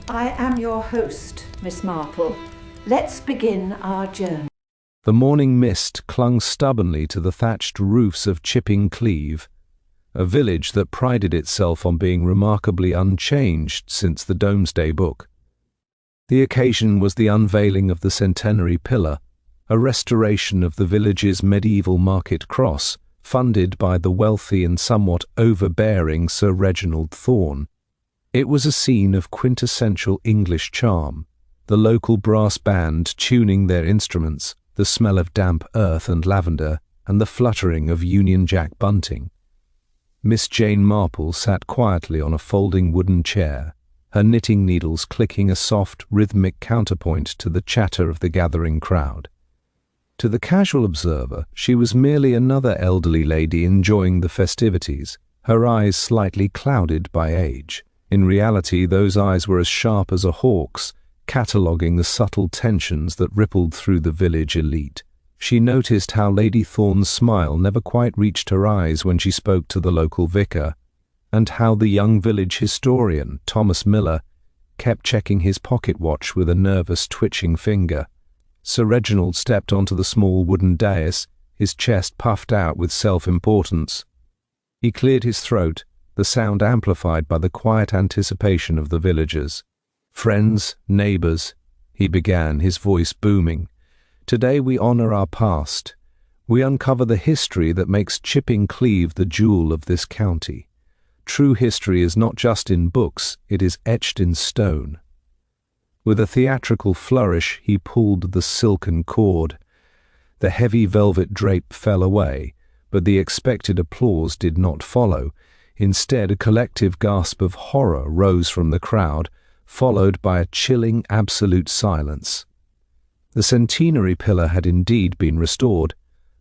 I am your host, Miss Marple. Let's begin our journey. The morning mist clung stubbornly to the thatched roofs of Chipping Cleeve, a village that prided itself on being remarkably unchanged since the Domesday Book. The occasion was the unveiling of the centenary pillar, a restoration of the village's medieval market cross, funded by the wealthy and somewhat overbearing Sir Reginald Thorne. It was a scene of quintessential English charm, the local brass band tuning their instruments, the smell of damp earth and lavender, and the fluttering of Union Jack bunting. Miss Jane Marple sat quietly on a folding wooden chair, her knitting needles clicking a soft, rhythmic counterpoint to the chatter of the gathering crowd. To the casual observer, she was merely another elderly lady enjoying the festivities, her eyes slightly clouded by age. In reality, those eyes were as sharp as a hawk's, cataloguing the subtle tensions that rippled through the village elite. She noticed how Lady Thorne's smile never quite reached her eyes when she spoke to the local vicar, and how the young village historian, Thomas Miller, kept checking his pocket watch with a nervous, twitching finger. Sir Reginald stepped onto the small wooden dais, his chest puffed out with self-importance. He cleared his throat, the sound amplified by the quiet anticipation of the villagers. "Friends, neighbours," he began, his voice booming. "Today we honour our past. We uncover the history that makes Chipping Cleeve the jewel of this county. True history is not just in books, it is etched in stone." With a theatrical flourish, he pulled the silken cord. The heavy velvet drape fell away, but the expected applause did not follow. Instead, a collective gasp of horror rose from the crowd, followed by a chilling absolute silence. The centenary pillar had indeed been restored,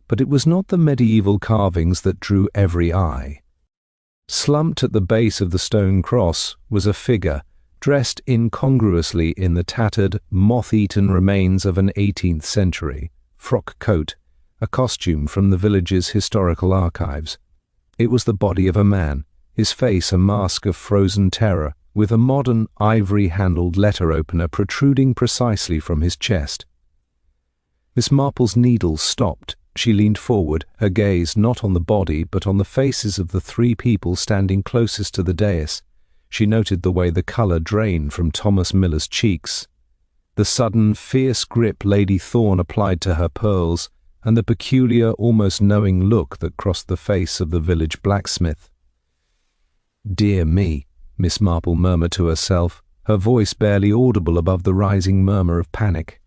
but it was not the medieval carvings that drew every eye. Slumped at the base of the stone cross was a figure, dressed incongruously in the tattered, moth-eaten remains of an 18th century frock coat, a costume from the village's historical archives. It was the body of a man, his face a mask of frozen terror, with a modern ivory-handled letter opener protruding precisely from his chest. Miss Marple's needles stopped. She leaned forward, her gaze not on the body but on the faces of the three people standing closest to the dais. She noted the way the colour drained from Thomas Miller's cheeks, the sudden, fierce grip Lady Thorne applied to her pearls, and the peculiar, almost knowing look that crossed the face of the village blacksmith. "Dear me," Miss Marple murmured to herself, her voice barely audible above the rising murmur of panic.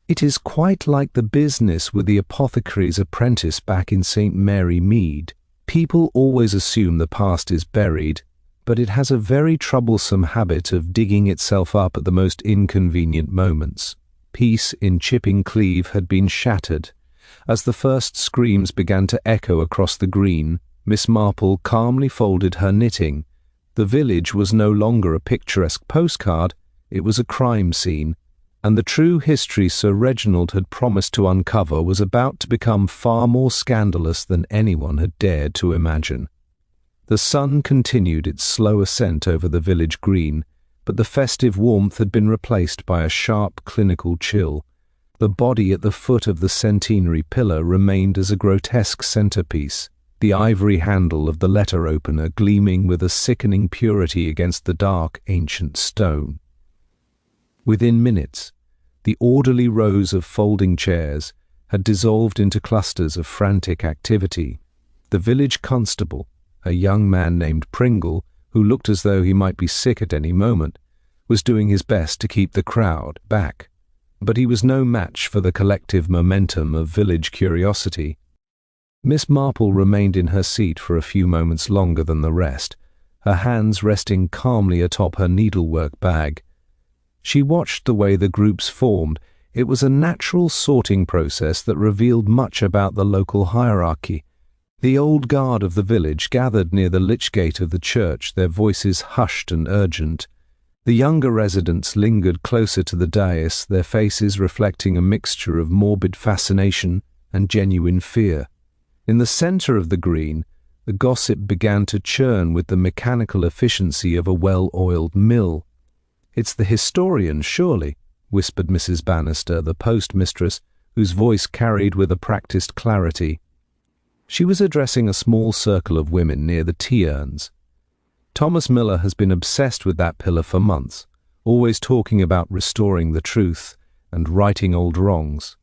"It is quite like the business with the apothecary's apprentice back in St. Mary Mead. People always assume the past is buried, but it has a very troublesome habit of digging itself up at the most inconvenient moments." Peace in Chipping Cleeve had been shattered. As the first screams began to echo across the green, Miss Marple calmly folded her knitting. The village was no longer a picturesque postcard, it was a crime scene, and the true history Sir Reginald had promised to uncover was about to become far more scandalous than anyone had dared to imagine. The sun continued its slow ascent over the village green, but the festive warmth had been replaced by a sharp, clinical chill. The body at the foot of the centenary pillar remained as a grotesque centerpiece, the ivory handle of the letter opener gleaming with a sickening purity against the dark, ancient stone. Within minutes, the orderly rows of folding chairs had dissolved into clusters of frantic activity. The village constable, a young man named Pringle, who looked as though he might be sick at any moment, was doing his best to keep the crowd back. But he was no match for the collective momentum of village curiosity. Miss Marple remained in her seat for a few moments longer than the rest, her hands resting calmly atop her needlework bag. She watched the way the groups formed. It was a natural sorting process that revealed much about the local hierarchy. The old guard of the village gathered near the lich gate of the church, their voices hushed and urgent. The younger residents lingered closer to the dais, their faces reflecting a mixture of morbid fascination and genuine fear. In the center of the green, the gossip began to churn with the mechanical efficiency of a well-oiled mill. "It's the historian, surely," whispered Mrs. Bannister, the postmistress, whose voice carried with a practised clarity. She was addressing a small circle of women near the tea-urns. "Thomas Miller has been obsessed with that pillar for months, always talking about restoring the truth and righting old wrongs.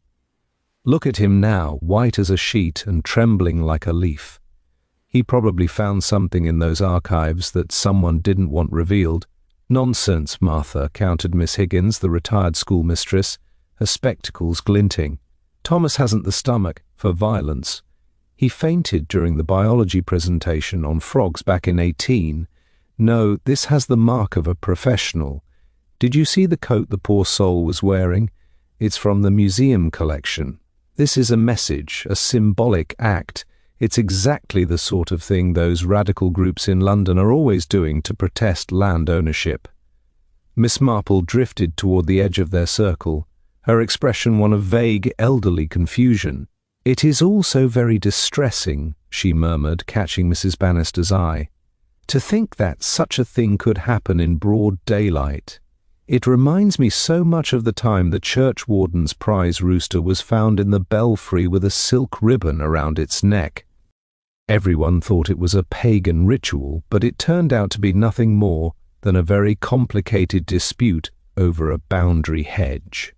Look at him now, white as a sheet and trembling like a leaf. He probably found something in those archives that someone didn't want revealed." "Nonsense, Martha," countered Miss Higgins, the retired schoolmistress, her spectacles glinting. "Thomas hasn't the stomach for violence. He fainted during the biology presentation on frogs back in 18. No, this has the mark of a professional. Did you see the coat the poor soul was wearing? It's from the museum collection. This is a message, a symbolic act. It's exactly the sort of thing those radical groups in London are always doing to protest land ownership." Miss Marple drifted toward the edge of their circle, her expression one of vague, elderly confusion. "It is all so very distressing," she murmured, catching Mrs. Bannister's eye. "To think that such a thing could happen in broad daylight. It reminds me so much of the time the churchwarden's prize rooster was found in the belfry with a silk ribbon around its neck. Everyone thought it was a pagan ritual, but it turned out to be nothing more than a very complicated dispute over a boundary hedge."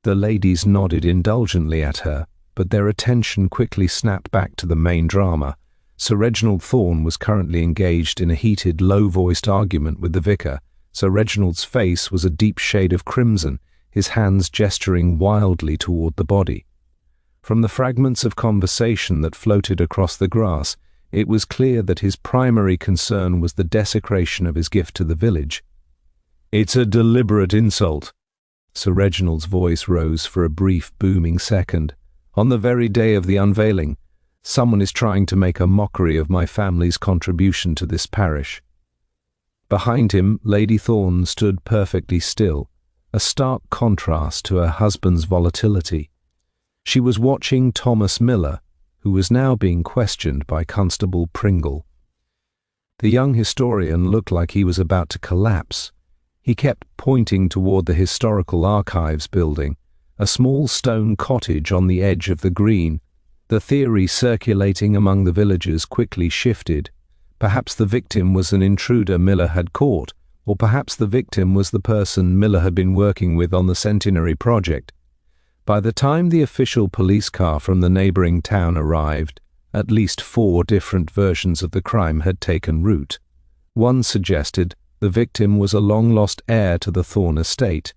The ladies nodded indulgently at her, but their attention quickly snapped back to the main drama. Sir Reginald Thorne was currently engaged in a heated, low-voiced argument with the vicar. Sir Reginald's face was a deep shade of crimson, his hands gesturing wildly toward the body. From the fragments of conversation that floated across the grass, it was clear that his primary concern was the desecration of his gift to the village. "It's a deliberate insult." Sir Reginald's voice rose for a brief, booming second. "On the very day of the unveiling, someone is trying to make a mockery of my family's contribution to this parish." Behind him, Lady Thorne stood perfectly still, a stark contrast to her husband's volatility. She was watching Thomas Miller, who was now being questioned by Constable Pringle. The young historian looked like he was about to collapse. He kept pointing toward the Historical Archives building, a small stone cottage on the edge of the green. The theory circulating among the villagers quickly shifted. Perhaps the victim was an intruder Miller had caught, or perhaps the victim was the person Miller had been working with on the Centenary project. By the time the official police car from the neighbouring town arrived, at least 4 different versions of the crime had taken root. One suggested the victim was a long-lost heir to the Thorne estate.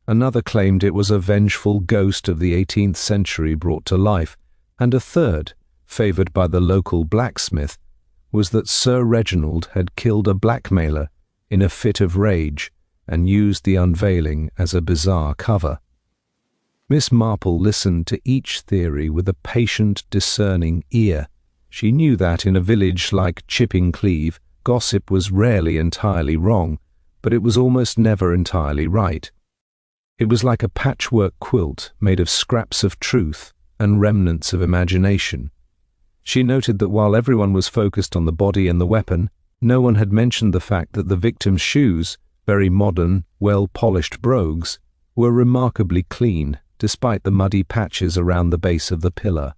Another claimed it was a vengeful ghost of the 18th century brought to life, and a third, favoured by the local blacksmith, was that Sir Reginald had killed a blackmailer in a fit of rage and used the unveiling as a bizarre cover. Miss Marple listened to each theory with a patient, discerning ear. She knew that in a village like Chipping Cleeve, gossip was rarely entirely wrong, but it was almost never entirely right. It was like a patchwork quilt made of scraps of truth and remnants of imagination. She noted that while everyone was focused on the body and the weapon, no one had mentioned the fact that the victim's shoes, very modern, well-polished brogues, were remarkably clean, despite the muddy patches around the base of the pillar.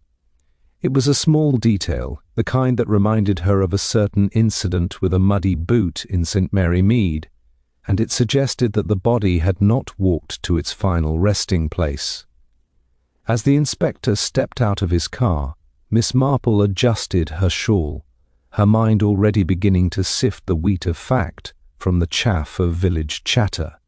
It was a small detail, the kind that reminded her of a certain incident with a muddy boot in St. Mary Mead, and it suggested that the body had not walked to its final resting place. As the inspector stepped out of his car, Miss Marple adjusted her shawl, her mind already beginning to sift the wheat of fact from the chaff of village chatter.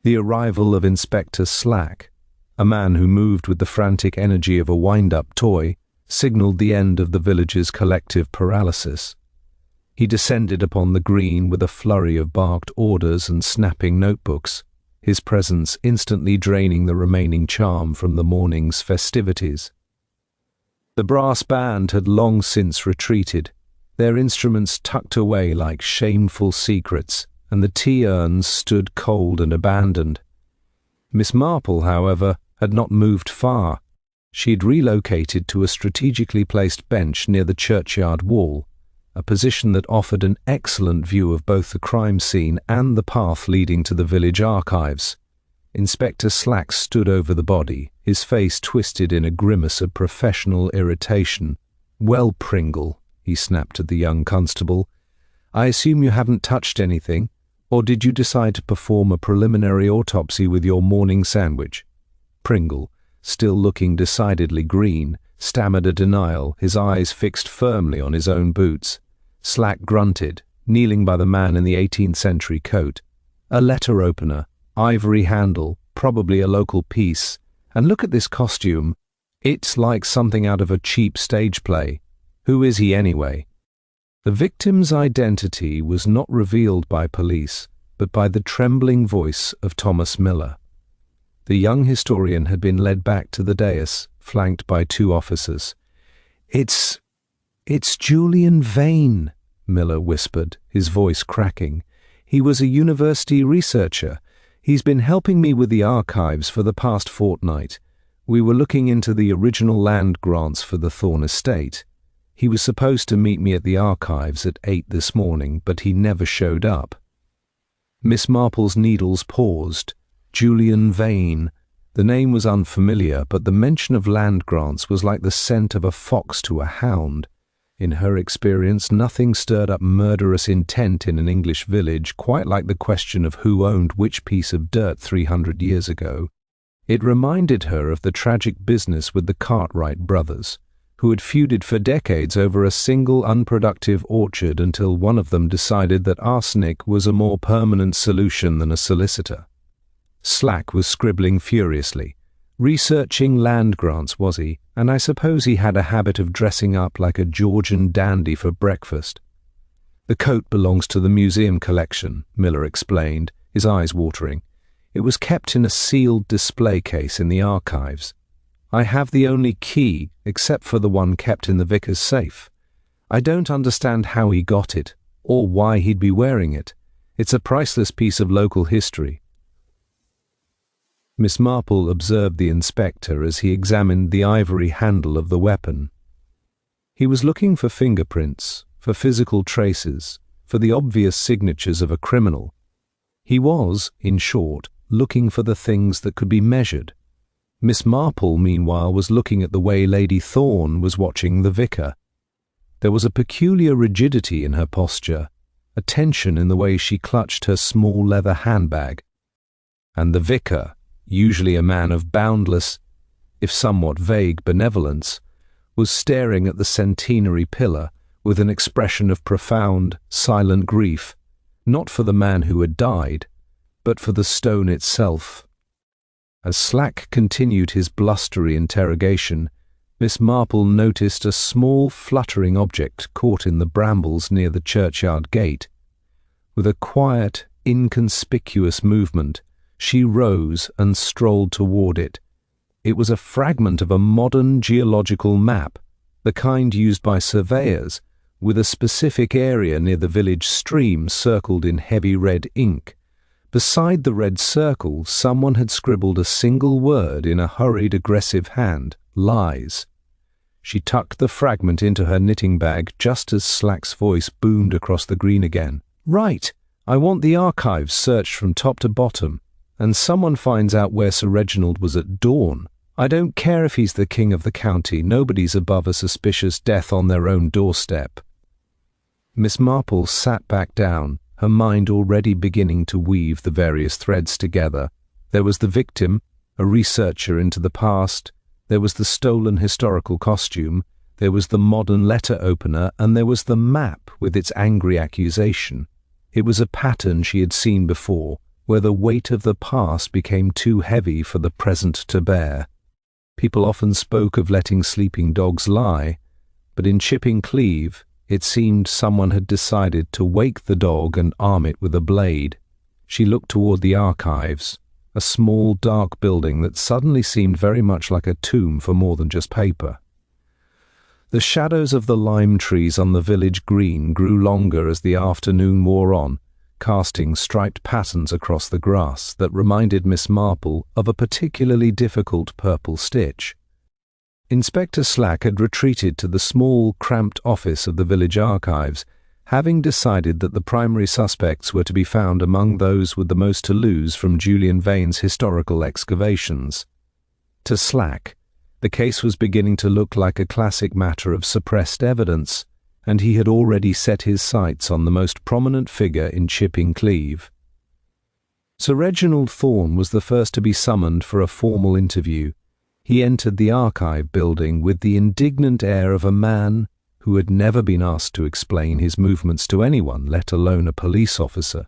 The arrival of Inspector Slack, a man who moved with the frantic energy of a wind-up toy, signalled the end of the village's collective paralysis. He descended upon the green with a flurry of barked orders and snapping notebooks, his presence instantly draining the remaining charm from the morning's festivities. The brass band had long since retreated, their instruments tucked away like shameful secrets, and the tea-urns stood cold and abandoned. Miss Marple, however, had not moved far. She had relocated to a strategically placed bench near the churchyard wall, a position that offered an excellent view of both the crime scene and the path leading to the village archives. Inspector Slack stood over the body, his face twisted in a grimace of professional irritation. "Well, Pringle," he snapped at the young constable, "I assume you haven't touched anything, or did you decide to perform a preliminary autopsy with your morning sandwich?" Pringle, still looking decidedly green, stammered a denial, his eyes fixed firmly on his own boots. Slack grunted, kneeling by the man in the 18th century coat. "A letter opener, ivory handle, probably a local piece. And look at this costume. It's like something out of a cheap stage play. Who is he anyway?" The victim's identity was not revealed by police, but by the trembling voice of Thomas Miller. The young historian had been led back to the dais, flanked by 2 officers. It's Julian Vane," Miller whispered, his voice cracking. "He was a university researcher. He's been helping me with the archives for the past fortnight. We were looking into the original land grants for the Thorne estate. He was supposed to meet me at the archives at 8 this morning, but he never showed up." Miss Marple's needles paused. Julian Vane. The name was unfamiliar, but the mention of land grants was like the scent of a fox to a hound. In her experience, nothing stirred up murderous intent in an English village quite like the question of who owned which piece of dirt 300 years ago. It reminded her of the tragic business with the Cartwright brothers, who had feuded for decades over a single unproductive orchard until one of them decided that arsenic was a more permanent solution than a solicitor. Slack was scribbling furiously. Researching land grants, was he? And I suppose he had a habit of dressing up like a Georgian dandy for breakfast. "The coat belongs to the museum collection," Miller explained, his eyes watering. "It was kept in a sealed display case in the archives. I have the only key, except for the one kept in the vicar's safe. I don't understand how he got it, or why he'd be wearing it. It's a priceless piece of local history." Miss Marple observed the inspector as he examined the ivory handle of the weapon. He was looking for fingerprints, for physical traces, for the obvious signatures of a criminal. He was, in short, looking for the things that could be measured. Miss Marple, meanwhile, was looking at the way Lady Thorne was watching the vicar. There was a peculiar rigidity in her posture, a tension in the way she clutched her small leather handbag. And the vicar, usually a man of boundless, if somewhat vague benevolence, was staring at the centenary pillar with an expression of profound, silent grief, not for the man who had died, but for the stone itself. As Slack continued his blustery interrogation, Miss Marple noticed a small fluttering object caught in the brambles near the churchyard gate. With a quiet, inconspicuous movement, she rose and strolled toward it. It was a fragment of a modern geological map, the kind used by surveyors, with a specific area near the village stream circled in heavy red ink. Beside the red circle, someone had scribbled a single word in a hurried, aggressive hand: lies. She tucked the fragment into her knitting bag just as Slack's voice boomed across the green again. "Right, I want the archives searched from top to bottom, and someone finds out where Sir Reginald was at dawn. I don't care if he's the king of the county, nobody's above a suspicious death on their own doorstep." Miss Marple sat back down, her mind already beginning to weave the various threads together. There was the victim, a researcher into the past, there was the stolen historical costume, there was the modern letter opener, and there was the map with its angry accusation. It was a pattern she had seen before, where the weight of the past became too heavy for the present to bear. People often spoke of letting sleeping dogs lie, but in Chipping Cleeve, it seemed someone had decided to wake the dog and arm it with a blade. She looked toward the archives, a small dark building that suddenly seemed very much like a tomb for more than just paper. The shadows of the lime trees on the village green grew longer as the afternoon wore on, casting striped patterns across the grass that reminded Miss Marple of a particularly difficult purple stitch. Inspector Slack had retreated to the small, cramped office of the village archives, having decided that the primary suspects were to be found among those with the most to lose from Julian Vane's historical excavations. To Slack, the case was beginning to look like a classic matter of suppressed evidence, and he had already set his sights on the most prominent figure in Chipping Cleeve. Sir Reginald Thorne was the first to be summoned for a formal interview. He entered the archive building with the indignant air of a man who had never been asked to explain his movements to anyone, let alone a police officer.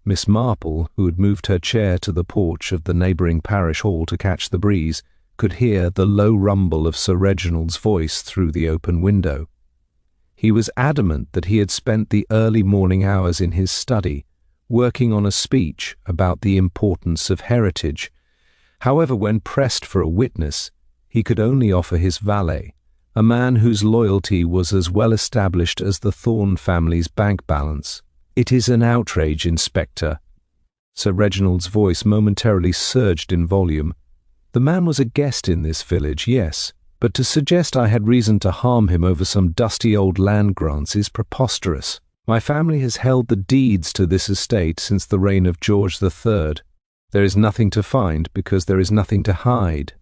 Miss Marple, who had moved her chair to the porch of the neighbouring parish hall to catch the breeze, could hear the low rumble of Sir Reginald's voice through the open window. He was adamant that he had spent the early morning hours in his study, working on a speech about the importance of heritage. However, when pressed for a witness, he could only offer his valet, a man whose loyalty was as well established as the Thorne family's bank balance. "It is an outrage, Inspector." Sir Reginald's voice momentarily surged in volume. "The man was a guest in this village, yes, but to suggest I had reason to harm him over some dusty old land grants is preposterous. My family has held the deeds to this estate since the reign of George III. There is nothing to find because there is nothing to hide."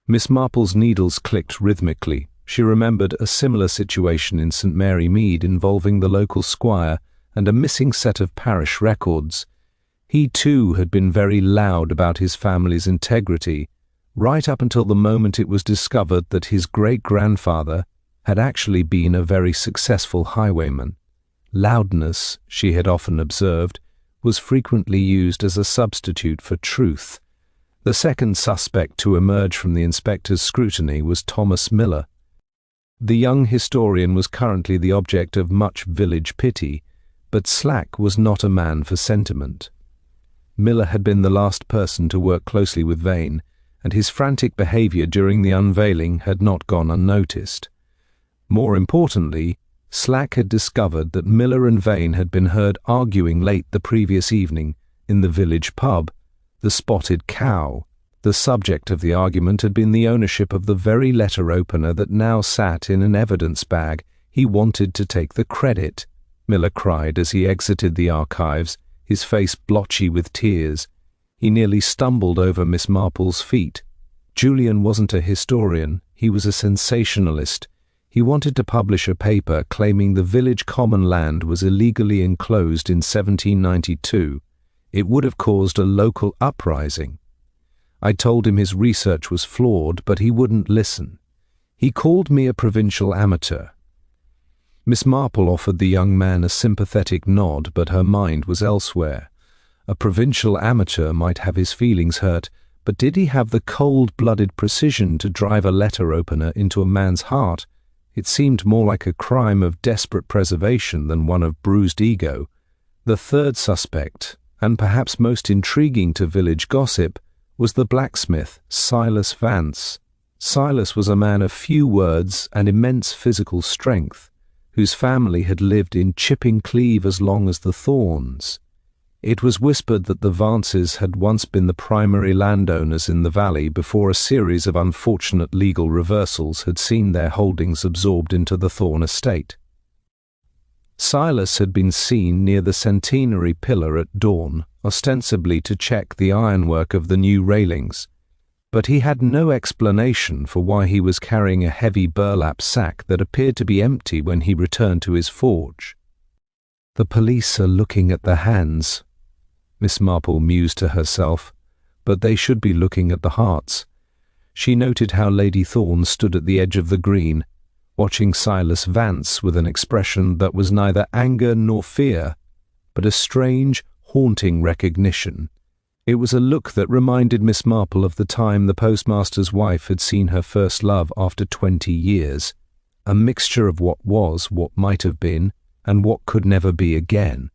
Miss Marple's needles clicked rhythmically. She remembered a similar situation in St. Mary Mead involving the local squire and a missing set of parish records. He too had been very loud about his family's integrity, right up until the moment it was discovered that his great-grandfather had actually been a very successful highwayman. Loudness, she had often observed, was frequently used as a substitute for truth. The second suspect to emerge from the inspector's scrutiny was Thomas Miller. The young historian was currently the object of much village pity, but Slack was not a man for sentiment. Miller had been the last person to work closely with Vane, and his frantic behaviour during the unveiling had not gone unnoticed. More importantly, Slack had discovered that Miller and Vane had been heard arguing late the previous evening in the village pub, the Spotted Cow. The subject of the argument had been the ownership of the very letter opener that now sat in an evidence bag. He wanted to take the credit, Miller cried as he exited the archives, his face blotchy with tears. He nearly stumbled over Miss Marple's feet. Julian wasn't a historian, he was a sensationalist. He wanted to publish a paper claiming the village common land was illegally enclosed in 1792. It would have caused a local uprising. I told him his research was flawed, but he wouldn't listen. He called me a provincial amateur. Miss Marple offered the young man a sympathetic nod, but her mind was elsewhere. A provincial amateur might have his feelings hurt, but did he have the cold-blooded precision to drive a letter opener into a man's heart? It seemed more like a crime of desperate preservation than one of bruised ego. The third suspect, and perhaps most intriguing to village gossip, was the blacksmith, Silas Vance. Silas was a man of few words and immense physical strength, whose family had lived in Chipping Cleeve as long as the Thornes. It was whispered that the Vances had once been the primary landowners in the valley before a series of unfortunate legal reversals had seen their holdings absorbed into the Thorne estate. Silas had been seen near the centenary pillar at dawn, ostensibly to check the ironwork of the new railings, but he had no explanation for why he was carrying a heavy burlap sack that appeared to be empty when he returned to his forge. "The police are looking at the hands," Miss Marple mused to herself, "but they should be looking at the hearts." She noted how Lady Thorne stood at the edge of the green, watching Silas Vance with an expression that was neither anger nor fear, but a strange, haunting recognition. It was a look that reminded Miss Marple of the time the postmaster's wife had seen her first love after 20 years, a mixture of what was, what might have been, and what could never be again.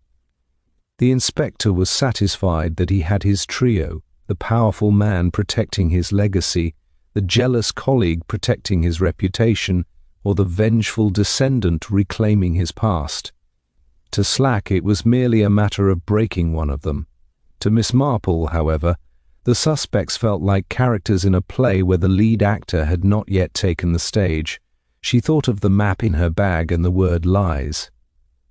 The inspector was satisfied that he had his trio, the powerful man protecting his legacy, the jealous colleague protecting his reputation, or the vengeful descendant reclaiming his past. To Slack it was merely a matter of breaking one of them. To Miss Marple, however, The suspects felt like characters in a play where the lead actor had not yet taken the stage. She thought of the map in her bag and the word lies.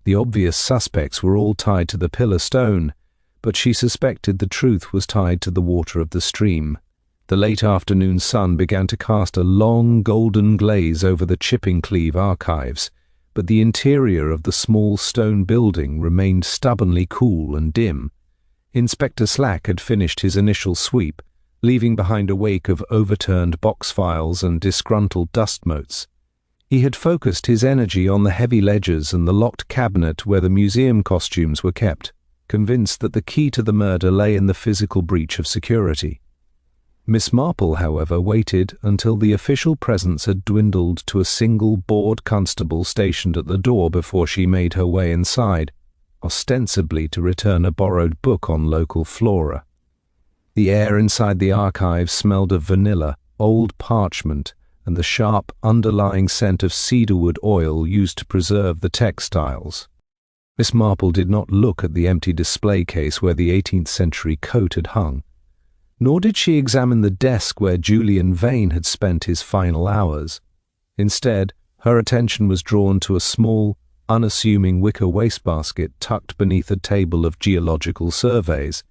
The obvious suspects were all tied to the pillar stone, but she suspected the truth was tied to the water of the stream. The late afternoon sun began to cast a long golden glaze over the Chipping Cleave archives, but the interior of the small stone building remained stubbornly cool and dim. Inspector Slack had finished his initial sweep, leaving behind a wake of overturned box files and disgruntled dust motes. He had focused his energy on the heavy ledgers and the locked cabinet where the museum costumes were kept, convinced that the key to the murder lay in the physical breach of security. Miss Marple, however, waited until the official presence had dwindled to a single bored constable stationed at the door before she made her way inside, ostensibly to return a borrowed book on local flora. The air inside the archive smelled of vanilla, old parchment, and the sharp underlying scent of cedarwood oil used to preserve the textiles. Miss Marple did not look at the empty display case where the 18th century coat had hung, nor did she examine the desk where Julian Vane had spent his final hours. Instead, her attention was drawn to a small, unassuming wicker wastebasket tucked beneath a table of geological surveys.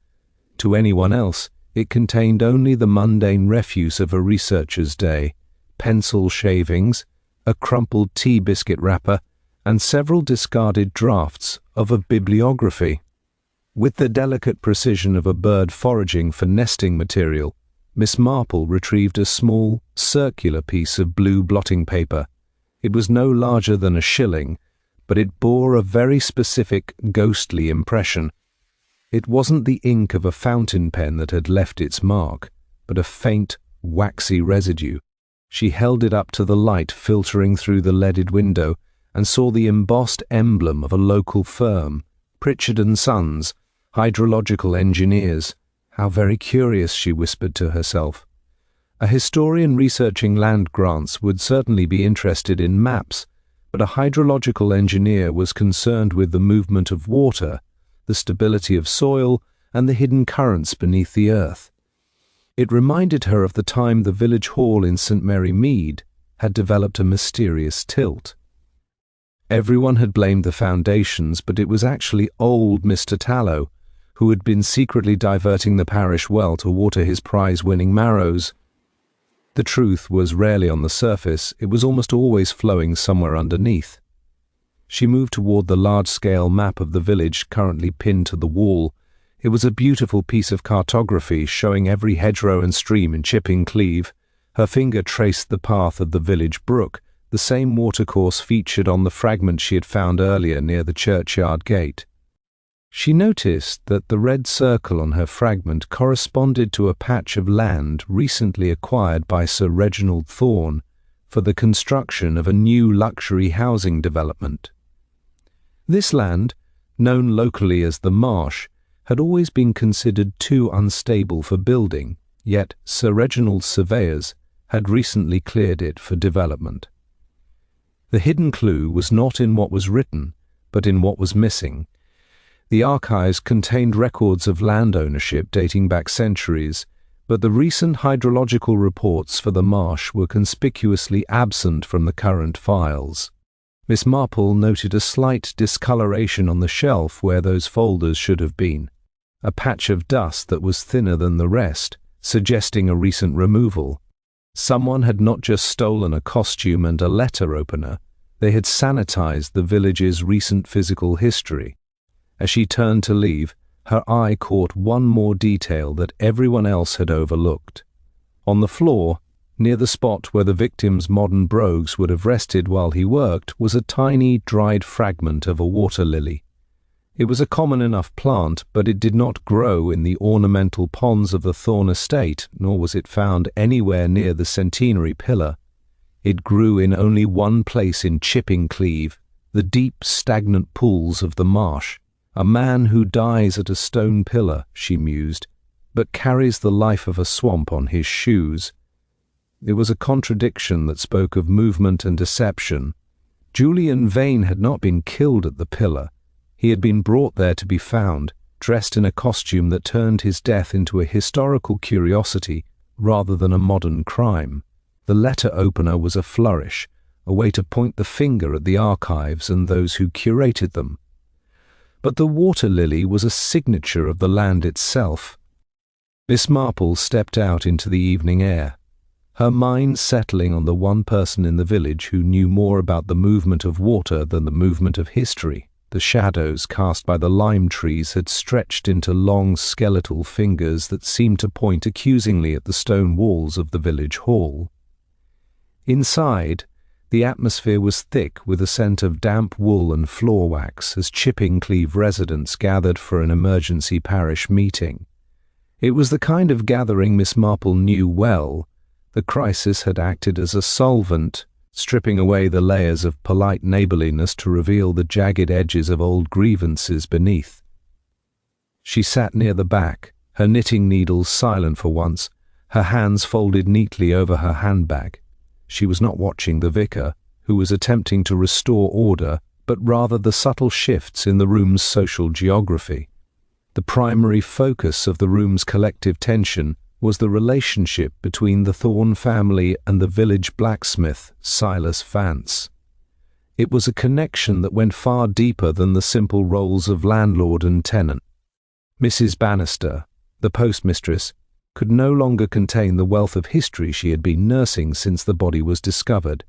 To anyone else, it contained only the mundane refuse of a researcher's day: pencil shavings, a crumpled tea biscuit wrapper, and several discarded drafts of a bibliography. With the delicate precision of a bird foraging for nesting material, Miss Marple retrieved a small, circular piece of blue blotting paper. It was no larger than a shilling, but it bore a very specific, ghostly impression. It wasn't the ink of a fountain pen that had left its mark, but a faint, waxy residue. She held it up to the light filtering through the leaded window and saw the embossed emblem of a local firm, Pritchard & Sons, hydrological engineers. How very curious, she whispered to herself. A historian researching land grants would certainly be interested in maps, but a hydrological engineer was concerned with the movement of water, the stability of soil, and the hidden currents beneath the earth. It reminded her of the time the village hall in St. Mary Mead had developed a mysterious tilt. Everyone had blamed the foundations, but it was actually old Mr. Tallow, who had been secretly diverting the parish well to water his prize-winning marrows. The truth was rarely on the surface, it was almost always flowing somewhere underneath. She moved toward the large-scale map of the village currently pinned to the wall. It was a beautiful piece of cartography showing every hedgerow and stream in Chipping Cleave. Her finger traced the path of the village brook, the same watercourse featured on the fragment she had found earlier near the churchyard gate. She noticed that the red circle on her fragment corresponded to a patch of land recently acquired by Sir Reginald Thorne for the construction of a new luxury housing development. This land, known locally as the Marsh, had always been considered too unstable for building, yet Sir Reginald's surveyors had recently cleared it for development. The hidden clue was not in what was written, but in what was missing. The archives contained records of land ownership dating back centuries, but the recent hydrological reports for the marsh were conspicuously absent from the current files. Miss Marple noted a slight discoloration on the shelf where those folders should have been, a patch of dust that was thinner than the rest, suggesting a recent removal. Someone had not just stolen a costume and a letter opener, they had sanitized the village's recent physical history. As she turned to leave, her eye caught one more detail that everyone else had overlooked. On the floor, near the spot where the victim's modern brogues would have rested while he worked, was a tiny, dried fragment of a water lily. It was a common enough plant, but it did not grow in the ornamental ponds of the Thorne estate, nor was it found anywhere near the centenary pillar. It grew in only one place in Chipping Cleave, the deep, stagnant pools of the marsh. A man who dies at a stone pillar, she mused, but carries the life of a swamp on his shoes. It was a contradiction that spoke of movement and deception. Julian Vane had not been killed at the pillar. He had been brought there to be found, dressed in a costume that turned his death into a historical curiosity rather than a modern crime. The letter opener was a flourish, a way to point the finger at the archives and those who curated them. But the water lily was a signature of the land itself. Miss Marple stepped out into the evening air, her mind settling on the one person in the village who knew more about the movement of water than the movement of history. The shadows cast by the lime trees had stretched into long skeletal fingers that seemed to point accusingly at the stone walls of the village hall. Inside, the atmosphere was thick with a scent of damp wool and floor wax as Chipping Cleeve residents gathered for an emergency parish meeting. It was the kind of gathering Miss Marple knew well. The crisis had acted as a solvent, stripping away the layers of polite neighborliness to reveal the jagged edges of old grievances beneath. She sat near the back, her knitting needles silent for once, her hands folded neatly over her handbag. She was not watching the vicar, who was attempting to restore order, but rather the subtle shifts in the room's social geography. The primary focus of the room's collective tension was the relationship between the Thorne family and the village blacksmith, Silas Vance. It was a connection that went far deeper than the simple roles of landlord and tenant. Mrs. Bannister, the postmistress, could no longer contain the wealth of history she had been nursing since the body was discovered.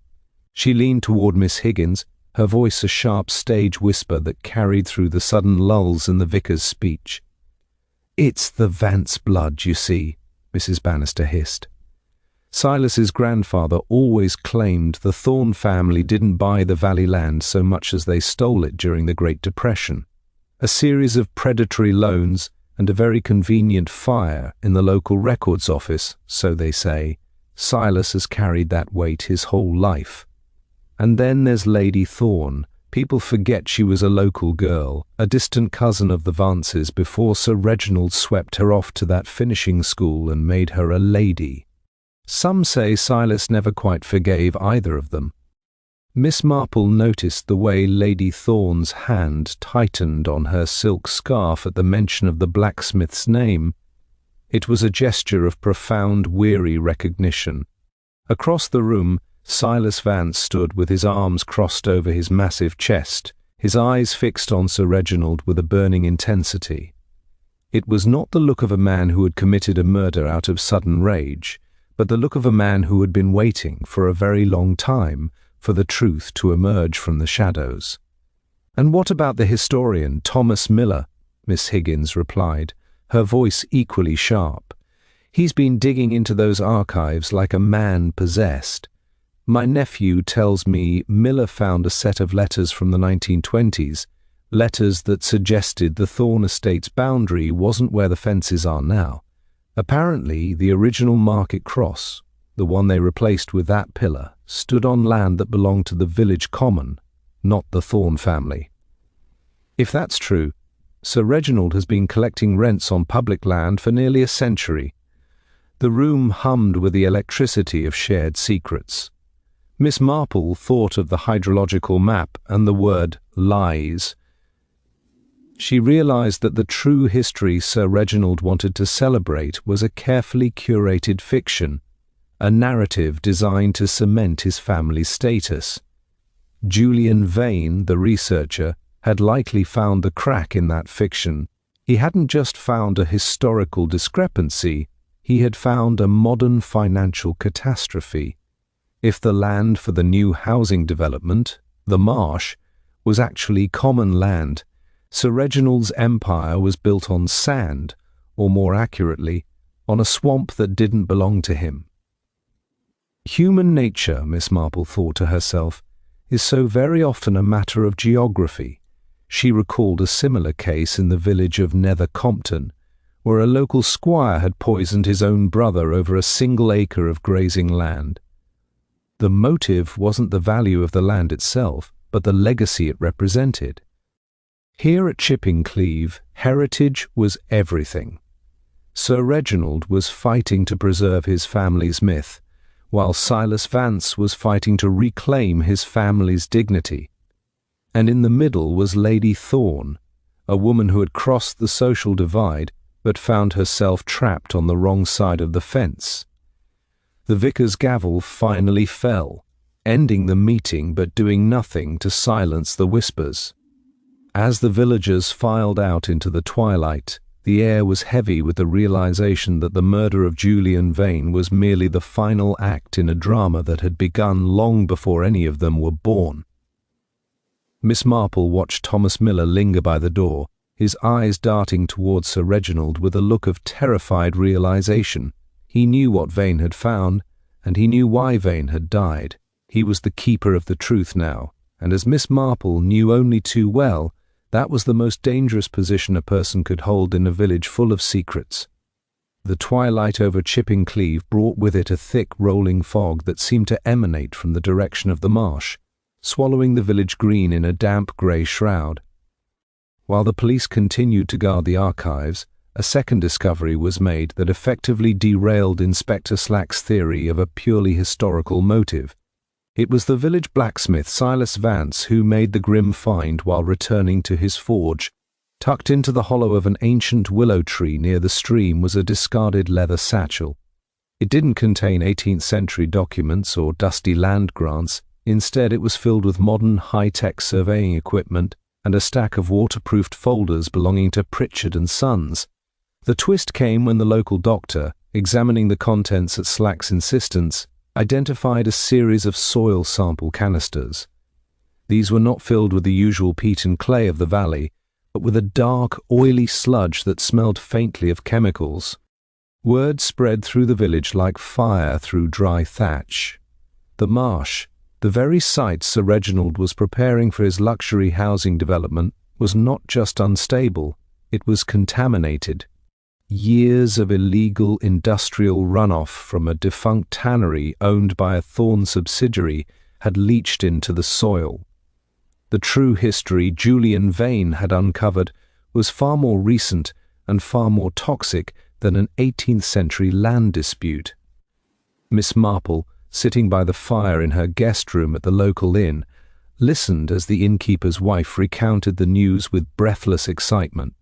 She leaned toward Miss Higgins, her voice a sharp stage whisper that carried through the sudden lulls in the vicar's speech. "It's the Vance blood, you see," Mrs. Bannister hissed. Silas's grandfather always claimed the Thorne family didn't buy the valley land so much as they stole it during the Great Depression. A series of predatory loans and a very convenient fire in the local records office, so they say. Silas has carried that weight his whole life. And then there's Lady Thorne. People forget she was a local girl, a distant cousin of the Vances before Sir Reginald swept her off to that finishing school and made her a lady. Some say Silas never quite forgave either of them. Miss Marple noticed the way Lady Thorne's hand tightened on her silk scarf at the mention of the blacksmith's name. It was a gesture of profound, weary recognition. Across the room, Silas Vance stood with his arms crossed over his massive chest, his eyes fixed on Sir Reginald with a burning intensity. It was not the look of a man who had committed a murder out of sudden rage, but the look of a man who had been waiting for a very long time for the truth to emerge from the shadows. "And what about the historian, Thomas Miller?" Miss Higgins replied, her voice equally sharp. "He's been digging into those archives like a man possessed. My nephew tells me Miller found a set of letters from the 1920s, letters that suggested the Thorne estate's boundary wasn't where the fences are now. Apparently, the original Market Cross, the one they replaced with that pillar, stood on land that belonged to the village common, not the Thorne family. If that's true, Sir Reginald has been collecting rents on public land for nearly a century." The room hummed with the electricity of shared secrets. Miss Marple thought of the hydrological map and the word lies. She realized that the true history Sir Reginald wanted to celebrate was a carefully curated fiction, a narrative designed to cement his family's status. Julian Vane, the researcher, had likely found the crack in that fiction. He hadn't just found a historical discrepancy, he had found a modern financial catastrophe. If the land for the new housing development, the marsh, was actually common land, Sir Reginald's empire was built on sand, or more accurately, on a swamp that didn't belong to him. Human nature, Miss Marple thought to herself, is so very often a matter of geography. She recalled a similar case in the village of Nether Compton, where a local squire had poisoned his own brother over a single acre of grazing land. The motive wasn't the value of the land itself, but the legacy it represented. Here at Chipping Cleeve, heritage was everything. Sir Reginald was fighting to preserve his family's myth, while Silas Vance was fighting to reclaim his family's dignity. And in the middle was Lady Thorne, a woman who had crossed the social divide but found herself trapped on the wrong side of the fence. The vicar's gavel finally fell, ending the meeting but doing nothing to silence the whispers. As the villagers filed out into the twilight, the air was heavy with the realization that the murder of Julian Vane was merely the final act in a drama that had begun long before any of them were born. Miss Marple watched Thomas Miller linger by the door, his eyes darting towards Sir Reginald with a look of terrified realization. He knew what Vane had found, and he knew why Vane had died. He was the keeper of the truth now, and as Miss Marple knew only too well, that was the most dangerous position a person could hold in a village full of secrets. The twilight over Chipping Cleeve brought with it a thick rolling fog that seemed to emanate from the direction of the marsh, swallowing the village green in a damp grey shroud. While the police continued to guard the archives, a second discovery was made that effectively derailed Inspector Slack's theory of a purely historical motive. It was the village blacksmith Silas Vance who made the grim find while returning to his forge. Tucked into the hollow of an ancient willow tree near the stream was a discarded leather satchel. It didn't contain 18th century documents or dusty land grants. Instead, it was filled with modern high-tech surveying equipment and a stack of waterproofed folders belonging to Pritchard and Sons. The twist came when the local doctor, examining the contents at Slack's insistence, identified a series of soil sample canisters. These were not filled with the usual peat and clay of the valley, but with a dark, oily sludge that smelled faintly of chemicals. Word spread through the village like fire through dry thatch. The marsh, the very site Sir Reginald was preparing for his luxury housing development, was not just unstable, it was contaminated. Years of illegal industrial runoff from a defunct tannery owned by a Thorne subsidiary had leached into the soil. The true history Julian Vane had uncovered was far more recent and far more toxic than an 18th century land dispute. Miss Marple, sitting by the fire in her guest room at the local inn, listened as the innkeeper's wife recounted the news with breathless excitement.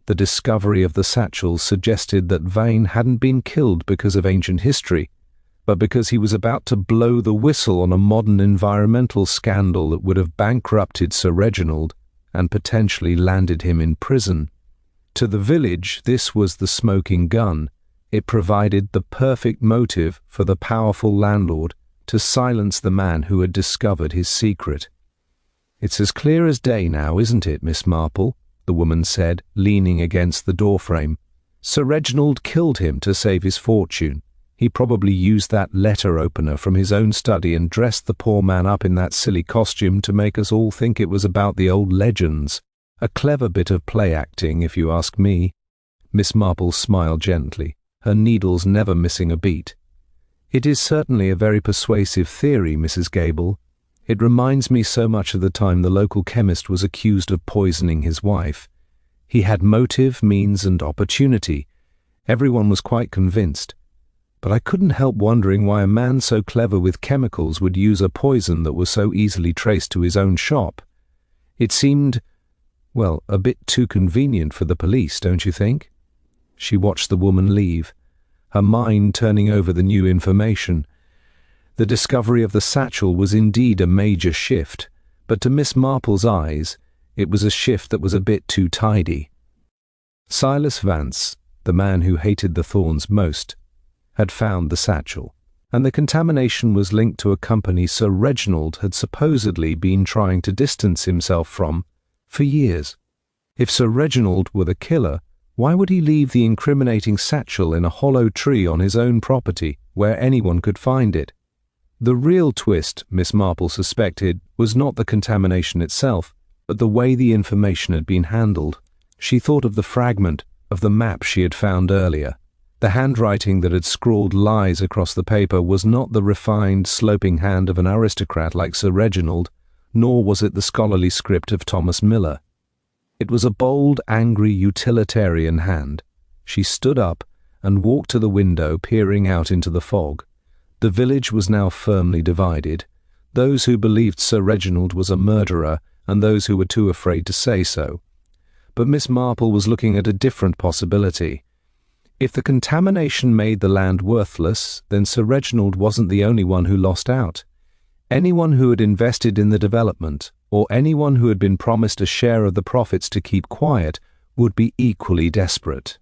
The discovery of the satchel suggested that Vane hadn't been killed because of ancient history, but because he was about to blow the whistle on a modern environmental scandal that would have bankrupted Sir Reginald and potentially landed him in prison. To the village, this was the smoking gun. It provided the perfect motive for the powerful landlord to silence the man who had discovered his secret. "It's as clear as day now, isn't it, Miss Marple?" the woman said, leaning against the doorframe. "Sir Reginald killed him to save his fortune. He probably used that letter opener from his own study and dressed the poor man up in that silly costume to make us all think it was about the old legends. A clever bit of play acting, if you ask me." Miss Marple smiled gently, her needles never missing a beat. "It is certainly a very persuasive theory, Mrs. Gable. It reminds me so much of the time the local chemist was accused of poisoning his wife. He had motive, means, and opportunity. Everyone was quite convinced. But I couldn't help wondering why a man so clever with chemicals would use a poison that was so easily traced to his own shop. It seemed, well, a bit too convenient for the police, don't you think?" She watched the woman leave, her mind turning over the new information. The discovery of the satchel was indeed a major shift, but to Miss Marple's eyes, it was a shift that was a bit too tidy. Silas Vance, the man who hated the Thornes most, had found the satchel, and the contamination was linked to a company Sir Reginald had supposedly been trying to distance himself from for years. If Sir Reginald were the killer, why would he leave the incriminating satchel in a hollow tree on his own property, where anyone could find it? The real twist, Miss Marple suspected, was not the contamination itself, but the way the information had been handled. She thought of the fragment of the map she had found earlier. The handwriting that had scrawled lies across the paper was not the refined, sloping hand of an aristocrat like Sir Reginald, nor was it the scholarly script of Thomas Miller. It was a bold, angry, utilitarian hand. She stood up and walked to the window, peering out into the fog. The village was now firmly divided, those who believed Sir Reginald was a murderer and those who were too afraid to say so. But Miss Marple was looking at a different possibility. If the contamination made the land worthless, then Sir Reginald wasn't the only one who lost out. Anyone who had invested in the development, or anyone who had been promised a share of the profits to keep quiet, would be equally desperate.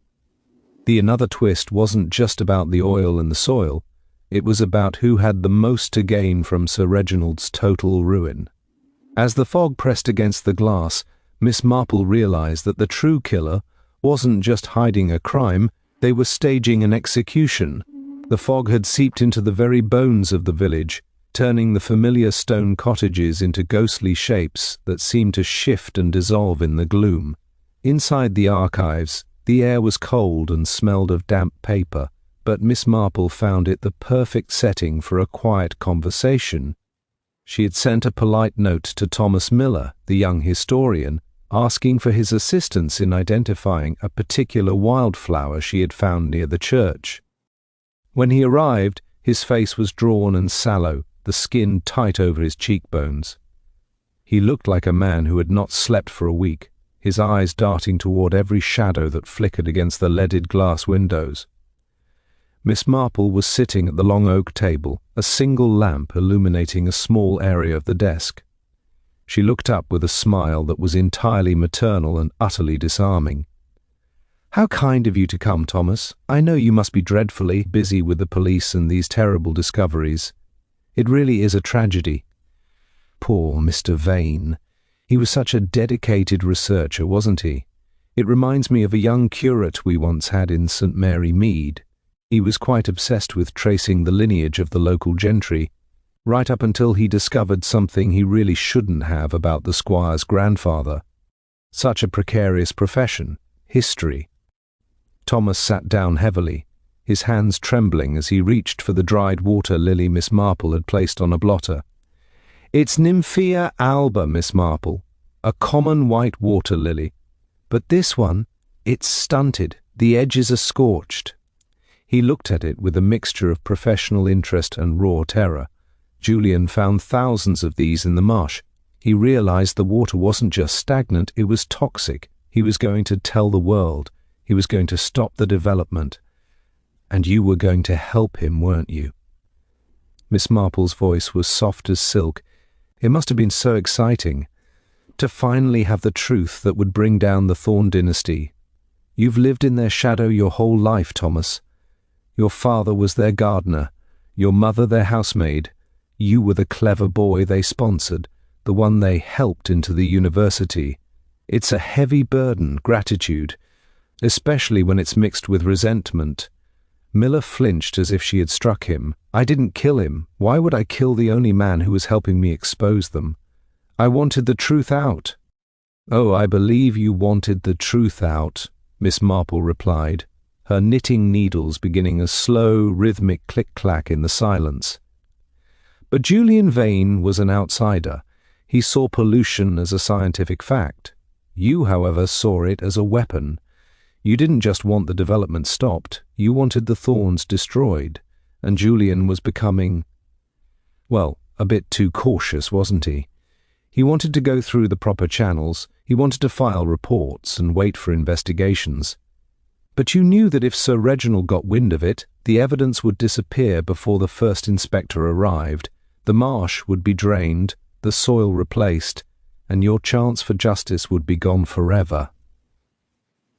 The another twist wasn't just about the oil and the soil. It was about who had the most to gain from Sir Reginald's total ruin. As the fog pressed against the glass, Miss Marple realized that the true killer wasn't just hiding a crime, they were staging an execution. The fog had seeped into the very bones of the village, turning the familiar stone cottages into ghostly shapes that seemed to shift and dissolve in the gloom. Inside the archives, the air was cold and smelled of damp paper, but Miss Marple found it the perfect setting for a quiet conversation. She had sent a polite note to Thomas Miller, the young historian, asking for his assistance in identifying a particular wildflower she had found near the church. When he arrived, his face was drawn and sallow, the skin tight over his cheekbones. He looked like a man who had not slept for a week, his eyes darting toward every shadow that flickered against the leaded glass windows. Miss Marple was sitting at the long oak table, a single lamp illuminating a small area of the desk. She looked up with a smile that was entirely maternal and utterly disarming. "How kind of you to come, Thomas. I know you must be dreadfully busy with the police and these terrible discoveries. It really is a tragedy. Poor Mr. Vane. He was such a dedicated researcher, wasn't he? It reminds me of a young curate we once had in St. Mary Mead. He was quite obsessed with tracing the lineage of the local gentry, right up until he discovered something he really shouldn't have about the squire's grandfather. Such a precarious profession, history." Thomas sat down heavily, his hands trembling as he reached for the dried water lily Miss Marple had placed on a blotter. "It's Nymphea alba, Miss Marple, a common white water lily. But this one, it's stunted, the edges are scorched." He looked at it with a mixture of professional interest and raw terror. Julian found thousands of these in the marsh. He realized the water wasn't just stagnant, it was toxic. He was going to tell the world. He was going to stop the development. "And you were going to help him, weren't you?" Miss Marple's voice was soft as silk. It must have been so exciting to finally have the truth that would bring down the Thorne dynasty. "You've lived in their shadow your whole life, Thomas. Your father was their gardener, your mother their housemaid. You were the clever boy they sponsored, the one they helped into the university. It's a heavy burden, gratitude, especially when it's mixed with resentment." Miller flinched as if she had struck him. "I didn't kill him. Why would I kill the only man who was helping me expose them? I wanted the truth out." "Oh, I believe you wanted the truth out," Miss Marple replied, her knitting needles beginning a slow, rhythmic click-clack in the silence. But Julian Vane was an outsider. He saw pollution as a scientific fact. You, however, saw it as a weapon. You didn't just want the development stopped, you wanted the Thornes destroyed, and Julian was becoming, well, a bit too cautious, wasn't he? He wanted to go through the proper channels, he wanted to file reports and wait for investigations. But you knew that if Sir Reginald got wind of it, the evidence would disappear before the first inspector arrived, the marsh would be drained, the soil replaced, and your chance for justice would be gone forever.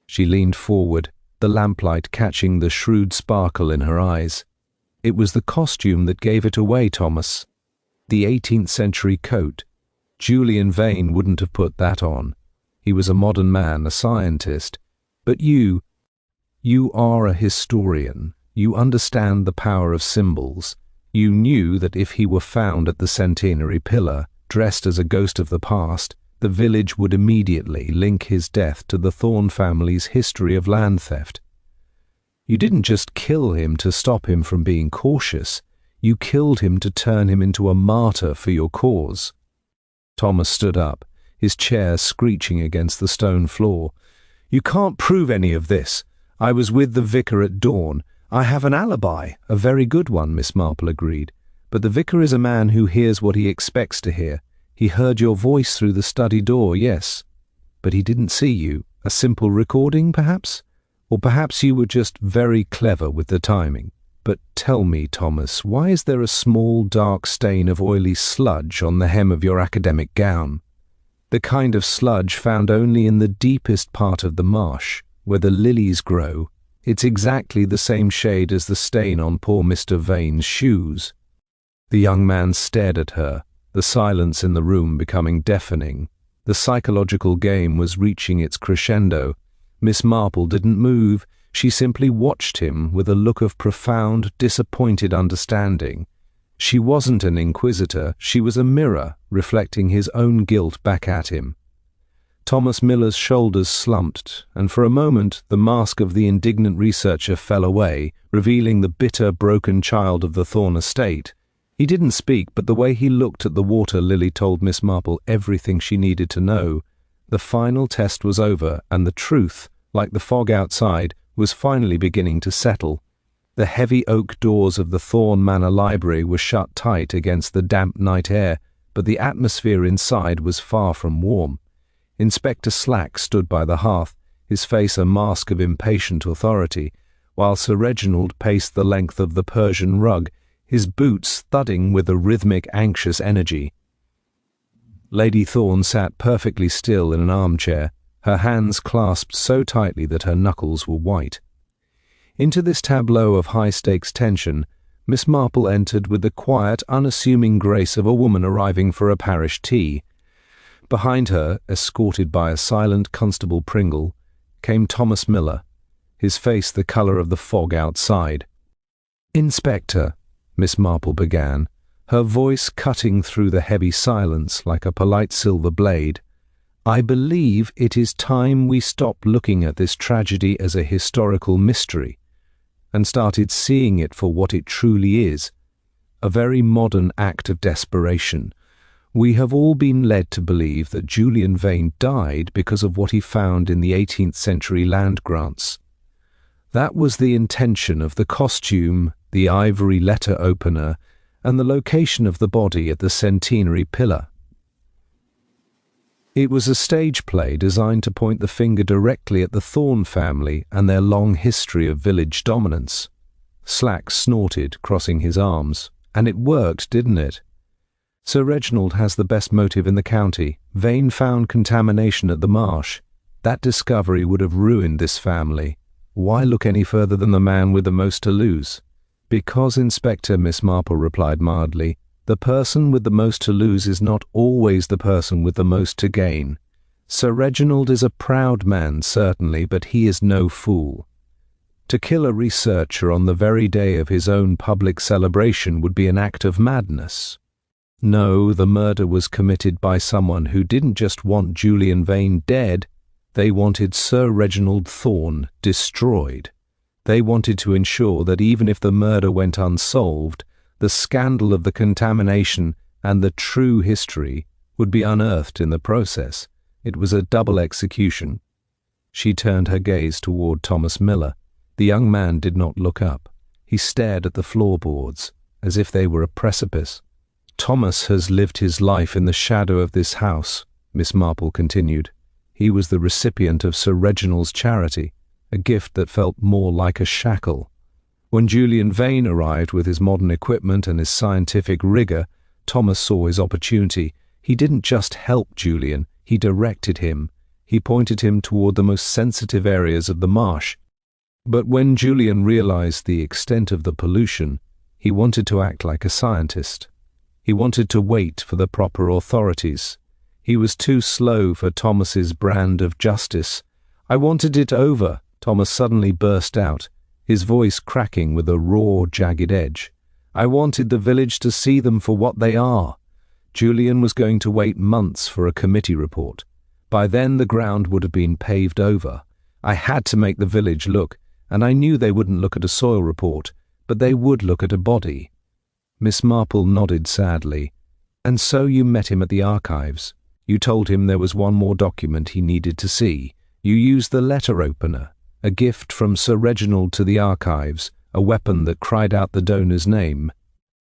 She leaned forward, the lamplight catching the shrewd sparkle in her eyes. "It was the costume that gave it away, Thomas. The 18th century coat. Julian Vane wouldn't have put that on. He was a modern man, a scientist. But you are a historian. You understand the power of symbols. You knew that if he were found at the centenary pillar, dressed as a ghost of the past, the village would immediately link his death to the Thorne family's history of land theft. You didn't just kill him to stop him from being cautious. You killed him to turn him into a martyr for your cause." Thomas stood up, his chair screeching against the stone floor. "You can't prove any of this. I was with the vicar at dawn. I have an alibi, a very good one," Miss Marple agreed. "But the vicar is a man who hears what he expects to hear. He heard your voice through the study door, yes. But he didn't see you. A simple recording, perhaps? Or perhaps you were just very clever with the timing. But tell me, Thomas, why is there a small dark stain of oily sludge on the hem of your academic gown? The kind of sludge found only in the deepest part of the marsh, where the lilies grow. It's exactly the same shade as the stain on poor Mr. Vane's shoes. The young man stared at her, the silence in the room becoming deafening. The psychological game was reaching its crescendo. Miss Marple didn't move. She simply watched him with a look of profound, disappointed understanding. She wasn't an inquisitor, she was a mirror, reflecting his own guilt back at him. Thomas Miller's shoulders slumped, and for a moment the mask of the indignant researcher fell away, revealing the bitter, broken child of the Thorne estate. He didn't speak, but the way he looked at the water lily told Miss Marple everything she needed to know. The final test was over, and the truth, like the fog outside, was finally beginning to settle. The heavy oak doors of the Thorne Manor Library were shut tight against the damp night air, but the atmosphere inside was far from warm. Inspector Slack stood by the hearth, his face a mask of impatient authority, while Sir Reginald paced the length of the Persian rug, his boots thudding with a rhythmic, anxious energy. Lady Thorne sat perfectly still in an armchair, her hands clasped so tightly that her knuckles were white. Into this tableau of high-stakes tension, Miss Marple entered with the quiet, unassuming grace of a woman arriving for a parish tea. Behind her, escorted by a silent Constable Pringle, came Thomas Miller, his face the colour of the fog outside. "Inspector," Miss Marple began, her voice cutting through the heavy silence like a polite silver blade, "I believe it is time we stopped looking at this tragedy as a historical mystery and started seeing it for what it truly is, a very modern act of desperation. We have all been led to believe that Julian Vane died because of what he found in the 18th century land grants. That was the intention of the costume, the ivory letter opener, and the location of the body at the centenary pillar. It was a stage play designed to point the finger directly at the Thorne family and their long history of village dominance." Slack snorted, crossing his arms. "And it worked, didn't it? Sir Reginald has the best motive in the county. Vane found contamination at the marsh. That discovery would have ruined this family. Why look any further than the man with the most to lose?" "Because, Inspector," Miss Marple replied mildly, "the person with the most to lose is not always the person with the most to gain. Sir Reginald is a proud man, certainly, but he is no fool. To kill a researcher on the very day of his own public celebration would be an act of madness. No, the murder was committed by someone who didn't just want Julian Vane dead, they wanted Sir Reginald Thorne destroyed. They wanted to ensure that even if the murder went unsolved, the scandal of the contamination and the true history would be unearthed in the process. It was a double execution." She turned her gaze toward Thomas Miller. The young man did not look up. He stared at the floorboards, as if they were a precipice. "Thomas has lived his life in the shadow of this house," Miss Marple continued. "He was the recipient of Sir Reginald's charity, a gift that felt more like a shackle. When Julian Vane arrived with his modern equipment and his scientific rigour, Thomas saw his opportunity. He didn't just help Julian, he directed him. He pointed him toward the most sensitive areas of the marsh. But when Julian realized the extent of the pollution, he wanted to act like a scientist. He wanted to wait for the proper authorities. He was too slow for Thomas's brand of justice. "I wanted it over," Thomas suddenly burst out, his voice cracking with a raw, jagged edge. "I wanted the village to see them for what they are. Julian was going to wait months for a committee report. By then the ground would have been paved over. I had to make the village look, and I knew they wouldn't look at a soil report, but they would look at a body." Miss Marple nodded sadly. "And so you met him at the archives. You told him there was one more document he needed to see. You used the letter opener, a gift from Sir Reginald to the archives, a weapon that cried out the donor's name,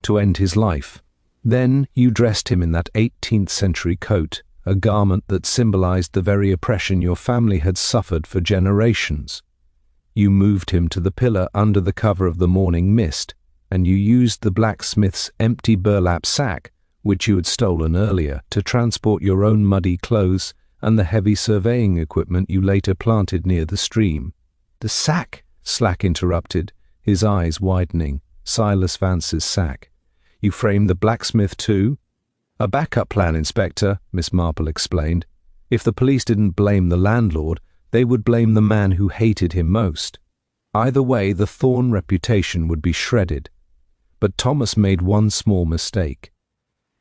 to end his life. Then you dressed him in that 18th century coat, a garment that symbolized the very oppression your family had suffered for generations. You moved him to the pillar under the cover of the morning mist, and you used the blacksmith's empty burlap sack, which you had stolen earlier, to transport your own muddy clothes and the heavy surveying equipment you later planted near the stream. "The sack," Slack interrupted, his eyes widening. Silas Vance's sack. "You framed the blacksmith too?" "A backup plan, Inspector," Miss Marple explained. "If the police didn't blame the landlord, they would blame the man who hated him most. Either way, the Thorne reputation would be shredded." But Thomas made one small mistake.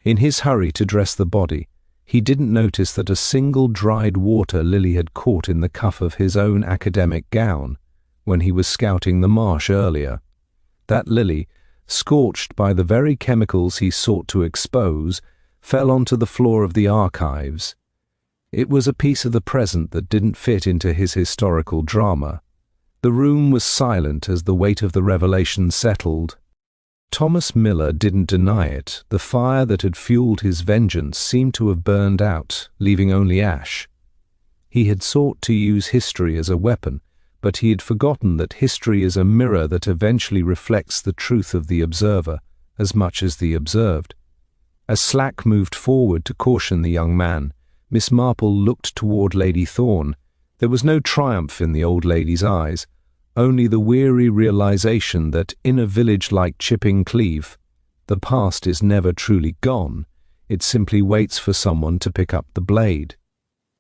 In his hurry to dress the body, he didn't notice that a single dried water lily had caught in the cuff of his own academic gown when he was scouting the marsh earlier. That lily, scorched by the very chemicals he sought to expose, fell onto the floor of the archives. It was a piece of the present that didn't fit into his historical drama. The room was silent as the weight of the revelation settled. Thomas Miller didn't deny it. The fire that had fueled his vengeance seemed to have burned out, leaving only ash. He had sought to use history as a weapon, but he had forgotten that history is a mirror that eventually reflects the truth of the observer as much as the observed. As Slack moved forward to caution the young man, Miss Marple looked toward Lady Thorne. There was no triumph in the old lady's eyes, only the weary realization that in a village like Chipping Cleeve, the past is never truly gone. It simply waits for someone to pick up the blade.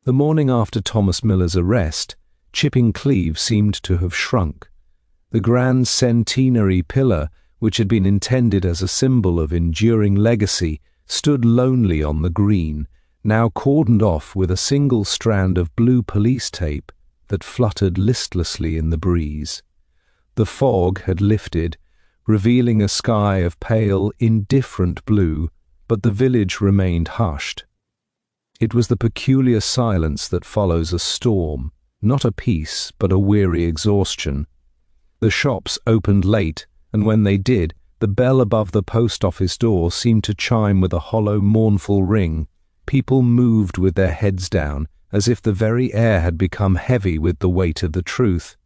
The morning after Thomas Miller's arrest, Chipping Cleeve seemed to have shrunk. The grand centenary pillar, which had been intended as a symbol of enduring legacy, stood lonely on the green, now cordoned off with a single strand of blue police tape that fluttered listlessly in the breeze. The fog had lifted, revealing a sky of pale, indifferent blue, but the village remained hushed. It was the peculiar silence that follows a storm, not a peace, but a weary exhaustion. The shops opened late, and when they did, the bell above the post office door seemed to chime with a hollow, mournful ring. People moved with their heads down, as if the very air had become heavy with the weight of the truth.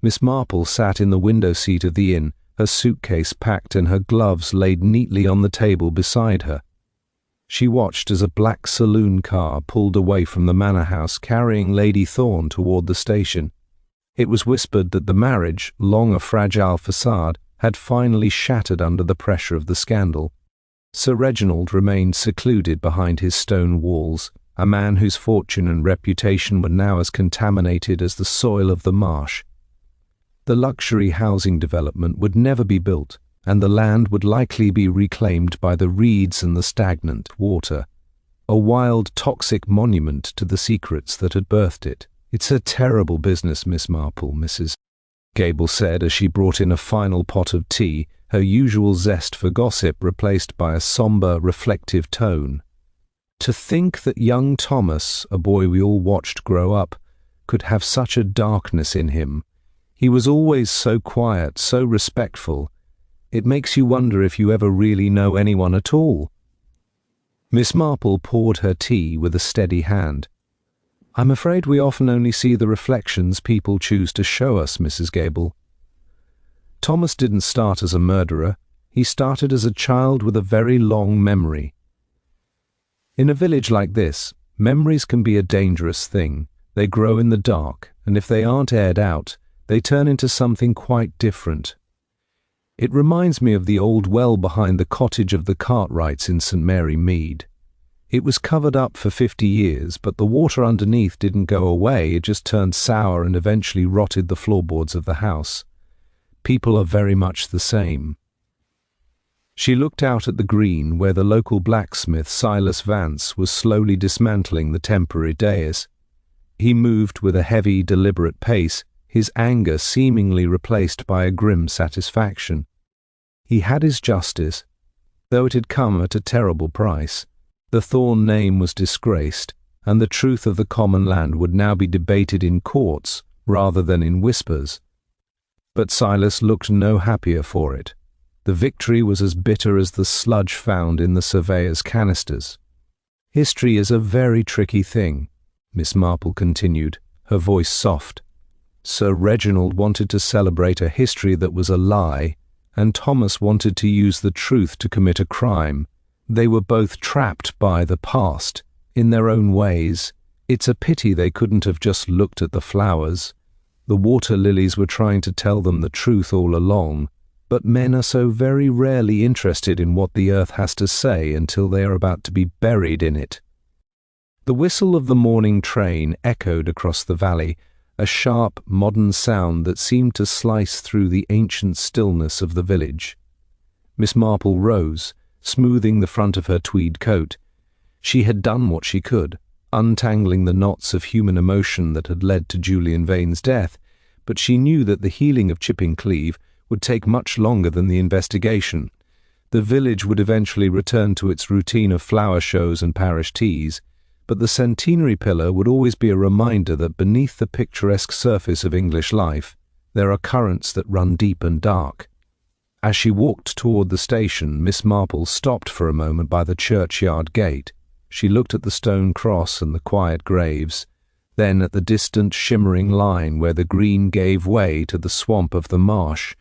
Miss Marple sat in the window seat of the inn, her suitcase packed and her gloves laid neatly on the table beside her. She watched as a black saloon car pulled away from the manor house, carrying Lady Thorne toward the station. It was whispered that the marriage, long a fragile facade, had finally shattered under the pressure of the scandal. Sir Reginald remained secluded behind his stone walls, a man whose fortune and reputation were now as contaminated as the soil of the marsh. The luxury housing development would never be built, and the land would likely be reclaimed by the reeds and the stagnant water, a wild, toxic monument to the secrets that had birthed it. "It's a terrible business, Miss Marple," Mrs. Gable said as she brought in a final pot of tea, her usual zest for gossip replaced by a somber, reflective tone. "To think that young Thomas, a boy we all watched grow up, could have such a darkness in him. He was always so quiet, so respectful. It makes you wonder if you ever really know anyone at all." Miss Marple poured her tea with a steady hand. "I'm afraid we often only see the reflections people choose to show us, Mrs. Gable. Thomas didn't start as a murderer. He started as a child with a very long memory. In a village like this, memories can be a dangerous thing. They grow in the dark, and if they aren't aired out, they turn into something quite different. It reminds me of the old well behind the cottage of the Cartwrights in St. Mary Mead. It was covered up for 50 years, but the water underneath didn't go away. It just turned sour and eventually rotted the floorboards of the house. People are very much the same." She looked out at the green where the local blacksmith, Silas Vance, was slowly dismantling the temporary dais. He moved with a heavy, deliberate pace, his anger seemingly replaced by a grim satisfaction. He had his justice, though it had come at a terrible price. The Thorne name was disgraced, and the truth of the common land would now be debated in courts rather than in whispers. But Silas looked no happier for it. The victory was as bitter as the sludge found in the surveyor's canisters. "History is a very tricky thing," Miss Marple continued, her voice soft. "Sir Reginald wanted to celebrate a history that was a lie, and Thomas wanted to use the truth to commit a crime. They were both trapped by the past, in their own ways. It's a pity they couldn't have just looked at the flowers. The water lilies were trying to tell them the truth all along, but men are so very rarely interested in what the earth has to say until they are about to be buried in it." The whistle of the morning train echoed across the valley, a sharp, modern sound that seemed to slice through the ancient stillness of the village. Miss Marple rose, smoothing the front of her tweed coat. She had done what she could, untangling the knots of human emotion that had led to Julian Vane's death, but she knew that the healing of Chipping Cleeve would take much longer than the investigation. The village would eventually return to its routine of flower shows and parish teas, but the centenary pillar would always be a reminder that beneath the picturesque surface of English life, there are currents that run deep and dark. As she walked toward the station, Miss Marple stopped for a moment by the churchyard gate. She looked at the stone cross and the quiet graves, then at the distant shimmering line where the green gave way to the swamp of the marsh.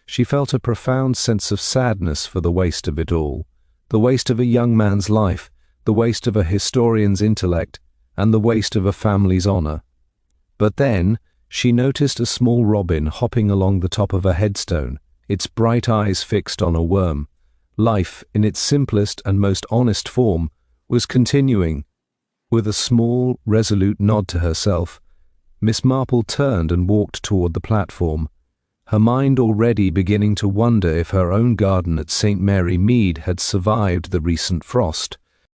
She felt a profound sense of sadness for the waste of it all, the waste of a young man's life, the waste of a historian's intellect, and the waste of a family's honor. But then she noticed a small robin hopping along the top of a headstone, its bright eyes fixed on a worm. Life, in its simplest and most honest form, was continuing. With a small, resolute nod to herself, Miss Marple turned and walked toward the platform, her mind already beginning to wonder if her own garden at St. Mary Mead had survived the recent frost.